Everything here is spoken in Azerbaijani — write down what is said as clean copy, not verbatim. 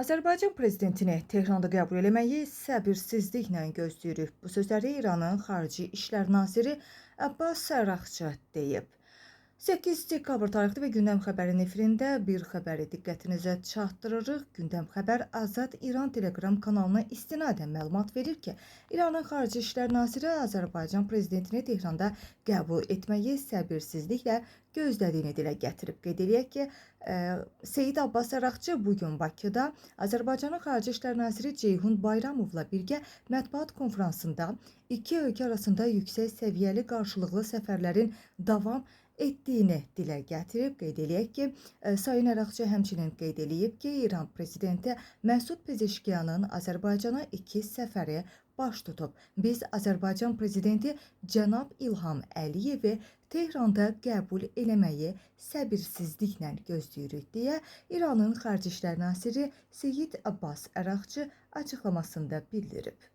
Azərbaycan prezidentini Tehranda qəbul eləməyi səbirsizliklə gözləyirik. Bu sözləri İranın Xarici İşlər naziri Abbas Araqçı deyib. 8 dekabr tarixli və gündəm xəbərin efirində bir xəbəri diqqətinizə çatdırırıq. Gündəm xəbər Azad İran Telegram kanalına istinadən məlumat verir ki, İranın Xarici İşlər naziri Azərbaycan prezidentini Tehranda qəbul etməyi səbirsizliklə gözlədiyini dilə gətirib. Qeyd eləyək ki, Seyid Abbas Araqçı bugün Bakıda Azərbaycanın Xarici İşlər naziri Ceyhun Bayramovla birgə mətbuat konfransında iki ölkə arasında yüksək səviyyəli qarşılıqlı səfərlərin davam etdiyini dilə gətirib. Qeyd eləyək ki, Sayın Araqçı həmçinin qeyd eləyib ki, İran prezidenti Məsud Pezeşkiyanın Azərbaycana 2 səfəri baş tutub. Biz Azərbaycan prezidenti cənab İlham Əliyevi Tehranda qəbul eləməyi səbirsizliklə gözləyirik deyə İranın Xarici İşlər naziri Seyid Abbas Araqçı açıqlamasında bildirib.